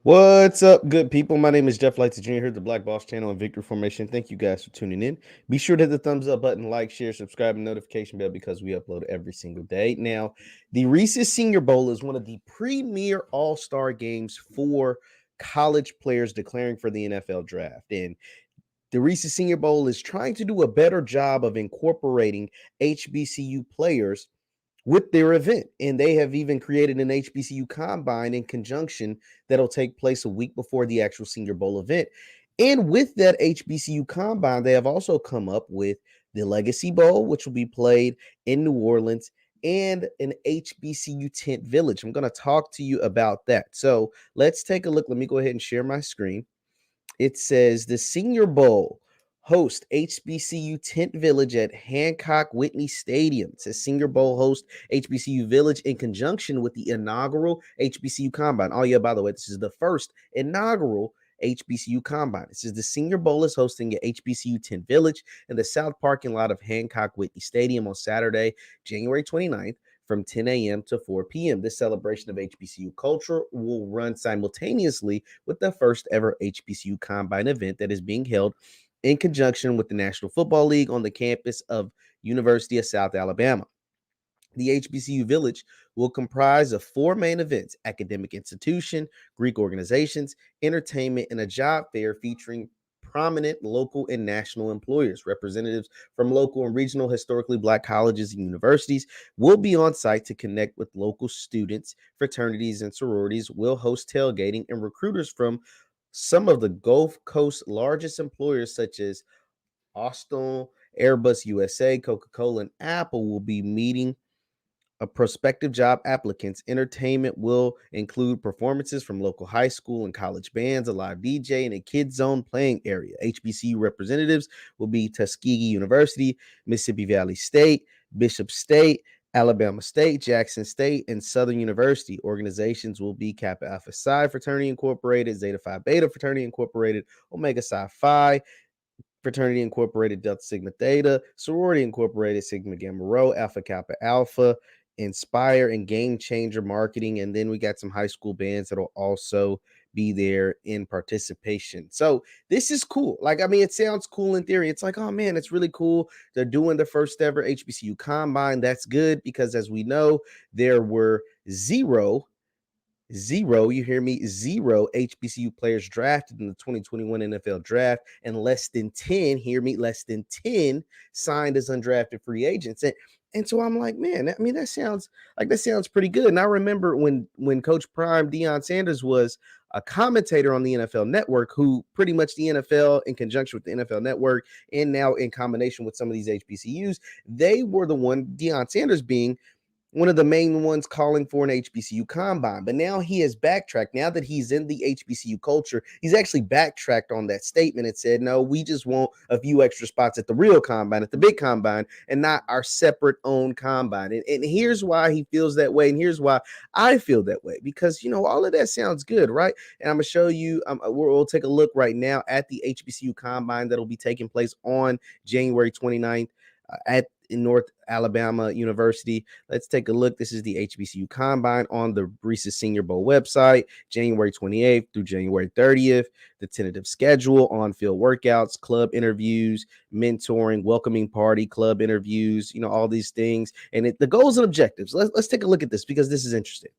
What's up, good people? My name is JeffLightsyJr. here at the Black Boss channel and Victory Formation. Thank you guys for tuning in. Be sure to hit the thumbs up button, like, share, subscribe, and notification bell because we upload every single day. Now, the Reeses Senior Bowl is one of the premier all-star games for college players declaring for the NFL draft. And the Reeses Senior Bowl is trying to do a better job of incorporating HBCU players with their event. And they have even created an HBCU Combine in conjunction that'll take place a week before the actual Senior Bowl event. And with that HBCU Combine, they have also come up with the Legacy Bowl, which will be played in New Orleans, and an HBCU Tent Village. I'm going to talk to you about that. So let's take a look. Let me go ahead and share my screen. It says the Senior Bowl host HBCU Tent Village at Hancock Whitney Stadium. It says Senior Bowl host HBCU Village in conjunction with the inaugural HBCU Combine. Oh, yeah, by the way, this is the first inaugural HBCU Combine. This is the Senior Bowl is hosting at HBCU Tent Village in the south parking lot of Hancock Whitney Stadium on Saturday, January 29th from 10 a.m. to 4 p.m. This celebration of HBCU culture will run simultaneously with the first ever HBCU Combine event that is being held in conjunction with the National Football League on the campus of University of South Alabama. The HBCU Village will comprise of four main events: academic institution, Greek organizations, entertainment, and a job fair featuring prominent local and national employers. Representatives from local and regional historically Black colleges and universities will be on site to connect with local students. Fraternities and sororities will host tailgating, and recruiters from some of the Gulf Coast largest employers such as Austin, Airbus USA, Coca-Cola, and Apple will be meeting prospective job applicants. Entertainment will include performances from local high school and college bands, a live DJ, and a kids zone playing area. HBCU representatives will be Tuskegee University, Mississippi Valley State, Bishop State, Alabama State, Jackson State, and Southern University. Organizations will be Kappa Alpha Psi Fraternity Incorporated, Zeta Phi Beta Fraternity Incorporated, Omega Psi Phi Fraternity Incorporated, Delta Sigma Theta, Sorority Incorporated, Sigma Gamma Rho, Alpha Kappa Alpha, Inspire, and Game Changer Marketing. And then we got some high school bands that'll also be there in participation. So this is cool. Like, I mean, it sounds cool in theory. It's like, oh man, it's really cool. They're doing the first ever HBCU Combine. That's good because, as we know, there were zero, you hear me? Zero HBCU players drafted in the 2021 NFL draft, and less than 10, hear me, less than 10 signed as undrafted free agents. And so I'm like, man, I mean, that sounds pretty good. And I remember when Coach Prime Deion Sanders was a commentator on the NFL Network, who pretty much the NFL, in conjunction with the NFL Network, and now in combination with some of these HBCUs, they were the one, Deion Sanders being one of the main ones calling for an HBCU Combine. But now he has backtracked. Now that he's in the HBCU culture, he's actually backtracked on that statement and said, no, we just want a few extra spots at the real Combine, at the big Combine, and not our separate own Combine. And here's why he feels that way, and here's why I feel that way. Because, you know, all of that sounds good, right? And I'm going to show you, we'll take a look right now at the HBCU Combine that'll be taking place on January 29th at North Alabama University. Let's take a look. This is the HBCU Combine on the Reeses Senior Bowl website, January 28th through January 30th. The tentative schedule: on-field workouts, club interviews, mentoring, welcoming party, club interviews, you know, all these things. And the goals and objectives. Let's take a look at this because this is interesting.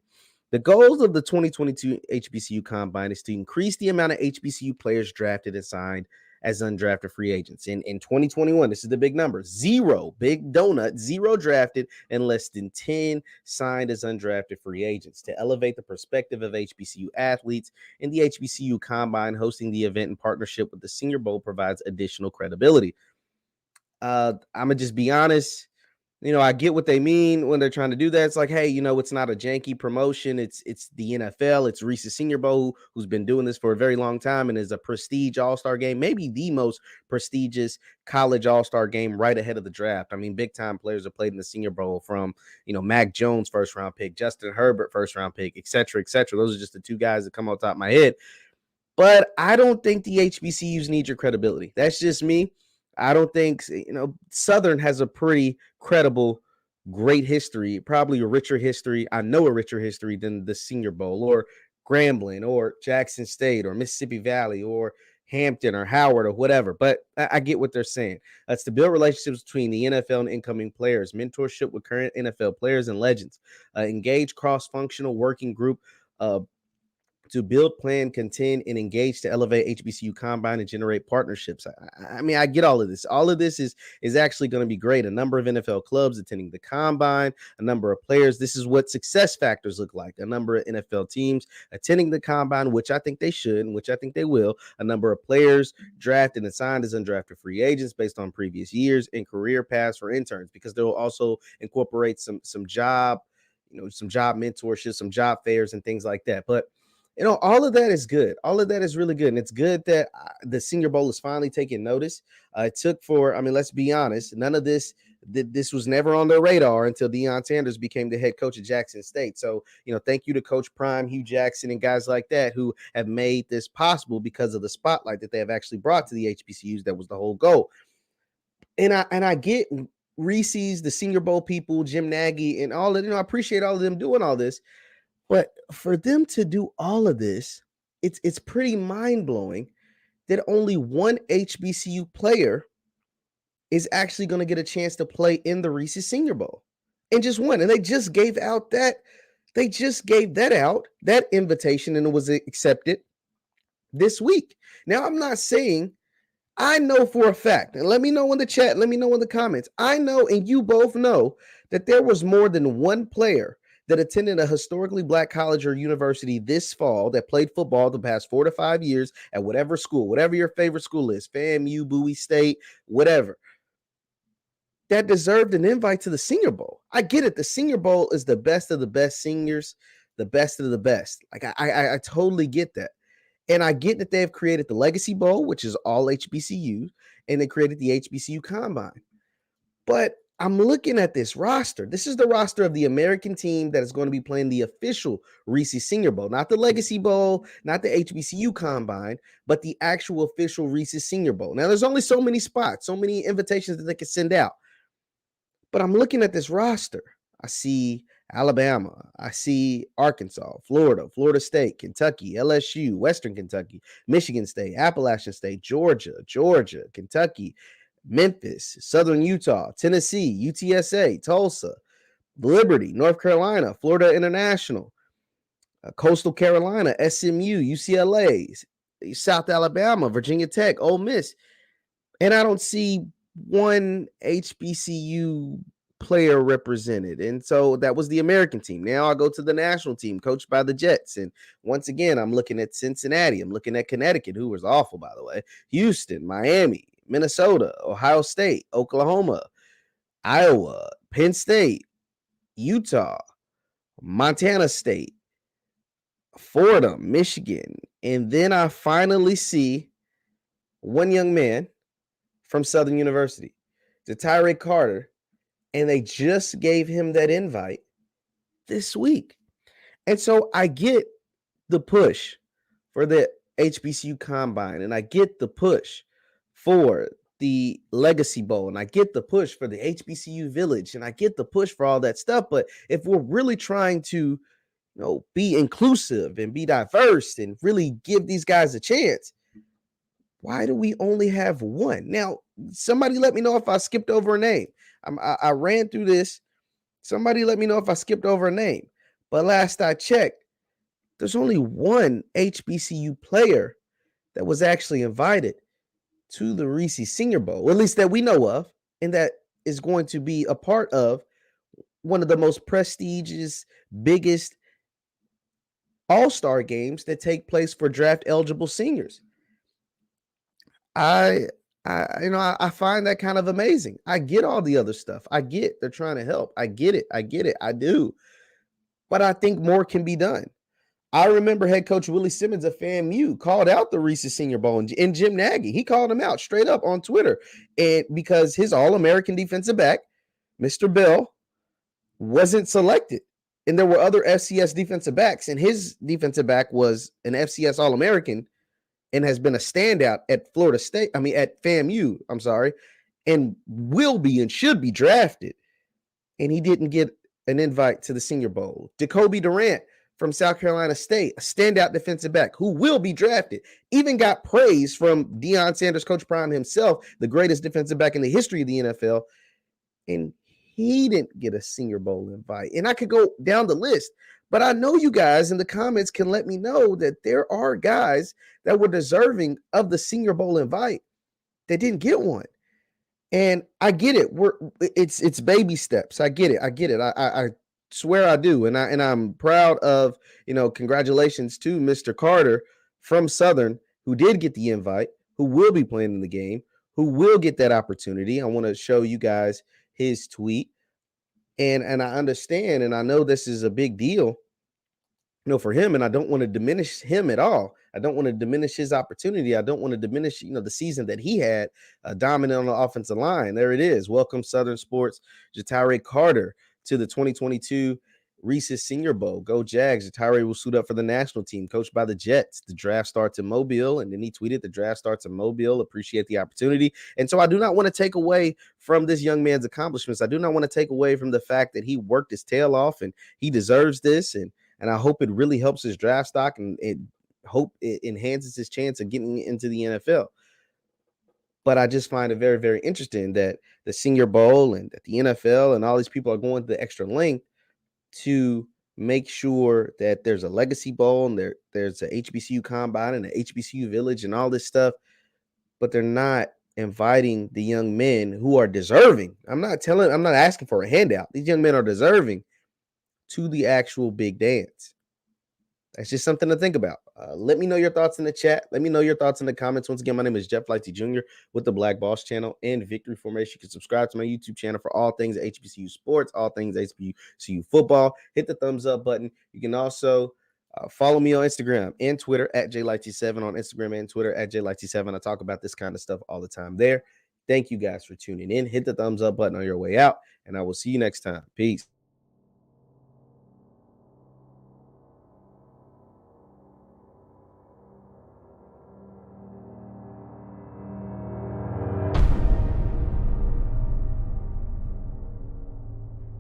The goals of the 2022 HBCU Combine is to increase the amount of HBCU players drafted and signed as undrafted free agents. In 2021, this is the big number: zero, big donut, zero drafted and less than 10 signed as undrafted free agents. To elevate the perspective of HBCU athletes, in the HBCU Combine, hosting the event in partnership with the Senior Bowl provides additional credibility. I'm going to just be honest. You know, I get what they mean when they're trying to do that. It's like, hey, you know, it's not a janky promotion. It's the NFL. It's Reeses Senior Bowl, who's been doing this for a very long time and is a prestige all-star game, maybe the most prestigious college all-star game right ahead of the draft. I mean, big-time players have played in the Senior Bowl, from, you know, Mac Jones, first-round pick, Justin Herbert, first-round pick, et cetera, et cetera. Those are just the two guys that come off the top of my head. But I don't think the HBCUs need your credibility. That's just me. I don't think, you know, Southern has a pretty credible, great history, probably a richer history. I know a richer history than the Senior Bowl, or Grambling or Jackson State or Mississippi Valley or Hampton or Howard or whatever. But I get what they're saying. It's to build relationships between the NFL and incoming players, mentorship with current NFL players and legends, engage cross-functional working group, to build, plan, contend, and engage to elevate HBCU Combine and generate partnerships. I mean, I get all of this. All of this is actually going to be great. A number of NFL clubs attending the Combine, a number of players. This is what success factors look like. A number of NFL teams attending the Combine, which I think they should, and which I think they will. A number of players drafted and signed as undrafted free agents based on previous years, and career paths for interns, because they'll also incorporate some job, some job mentorship, some job fairs, and things like that. But all of that is good. All of that is really good. And it's good that the Senior Bowl is finally taking notice. It took let's be honest, none of this was never on their radar until Deion Sanders became the head coach at Jackson State. So, thank you to Coach Prime, Hugh Jackson, and guys like that who have made this possible because of the spotlight that they have actually brought to the HBCUs. That was the whole goal. And I get Reeses, the Senior Bowl people, Jim Nagy, and all of I appreciate all of them doing all this. But for them to do all of this, it's pretty mind-blowing that only one HBCU player is actually going to get a chance to play in the Reeses Senior Bowl. And just one. And they just gave that invitation, and it was accepted this week. Now, I'm not saying, I know for a fact, and let me know in the chat, let me know in the comments, I know, and you both know, that there was more than one player that attended a historically Black college or university this fall that played football the past 4 to 5 years at whatever school, whatever your favorite school is, FAMU, Bowie State, whatever, that deserved an invite to the Senior Bowl. I get it. The Senior Bowl is the best of the best seniors, the best of the best. Like, I totally get that. And I get that they've created the Legacy Bowl, which is all HBCUs, and they created the HBCU Combine. But I'm looking at this roster. This is the roster of the American team that is going to be playing the official Reeses Senior Bowl, not the Legacy Bowl, not the HBCU Combine, but the actual official Reeses Senior Bowl. Now, there's only so many spots, so many invitations that they can send out. But I'm looking at this roster. I see Alabama, I see Arkansas, Florida State, Kentucky, LSU, Western Kentucky, Michigan State, Appalachian State, Georgia, Kentucky, Memphis, Southern Utah, Tennessee, UTSA, Tulsa, Liberty, North Carolina, Florida International, Coastal Carolina, SMU, UCLA, South Alabama, Virginia Tech, Ole Miss. And I don't see one HBCU player represented. And so that was the American team. Now I go to the national team coached by the Jets. And once again, I'm looking at Cincinnati. I'm looking at Connecticut, who was awful, by the way, Houston, Miami, Minnesota, Ohio State, Oklahoma, Iowa, Penn State, Utah, Montana State, Fordham, Michigan. And then I finally see one young man from Southern University, to Tyree Carter, and they just gave him that invite this week. And so I get the push for the HBCU Combine, and I get the push for the Legacy Bowl, and I get the push for the HBCU Village, and I get the push for all that stuff. But if we're really trying to, be inclusive and be diverse and really give these guys a chance, why do we only have one? Now, somebody let me know if I skipped over a name. I ran through this. Somebody let me know if I skipped over a name. But last I checked, there's only one HBCU player that was actually invited to the Reeses Senior Bowl, at least that we know of, and that is going to be a part of one of the most prestigious, biggest all-star games that take place for draft-eligible seniors. I find that kind of amazing. I get all the other stuff. I get they're trying to help. I get it. I do. But I think more can be done. I remember head coach Willie Simmons of FAMU called out the Reeses Senior Bowl and Jim Nagy. He called him out straight up on Twitter. And because his All-American defensive back, Mr. Bell, wasn't selected. And there were other FCS defensive backs, and his defensive back was an FCS All-American and has been a standout at at FAMU, and will be and should be drafted. And he didn't get an invite to the Senior Bowl. Jacoby Durant from South Carolina State, a standout defensive back who will be drafted, even got praise from Deion Sanders, Coach Prime himself, the greatest defensive back in the history of the NFL, and he didn't get a Senior Bowl invite. And I could go down the list, but I know you guys in the comments can let me know that there are guys that were deserving of the Senior Bowl invite that didn't get one. And I get it. It's baby steps. I get it. I swear I do. And I'm proud of, congratulations to Mr. Carter from Southern, who did get the invite, who will be playing in the game, who will get that opportunity. I want to show you guys his tweet. And I understand, and I know this is a big deal, for him, and I don't want to diminish him at all. I don't want to diminish his opportunity. I don't want to diminish, the season that he had, dominant on the offensive line. There it is. Welcome Southern Sports, Jatire Carter, to the 2022 Reeses Senior Bowl. Go Jags. Jatire will suit up for the national team, coached by the Jets. The draft starts in Mobile, and then he tweeted, the draft starts in Mobile. Appreciate the opportunity. And so I do not want to take away from this young man's accomplishments. I do not want to take away from the fact that he worked his tail off, and he deserves this, and I hope it really helps his draft stock, and hope it enhances his chance of getting into the NFL. But I just find it very, very interesting that the Senior Bowl and that the NFL and all these people are going to the extra length to make sure that there's a Legacy Bowl and there's a HBCU Combine and a HBCU Village and all this stuff, but they're not inviting the young men who are deserving. I'm not asking for a handout. These young men are deserving to the actual big dance. That's just something to think about. Let me know your thoughts in the chat. Let me know your thoughts in the comments. Once again, my name is JeffLightsYJr with the Black Boss channel and Victory Formation. You can subscribe to my YouTube channel for all things HBCU sports, all things HBCU football. Hit the thumbs up button. You can also follow me on Instagram and Twitter at JLightsy7, on Instagram and Twitter at JLightsy7. I talk about this kind of stuff all the time there. Thank you guys for tuning in. Hit the thumbs up button on your way out, and I will see you next time. Peace.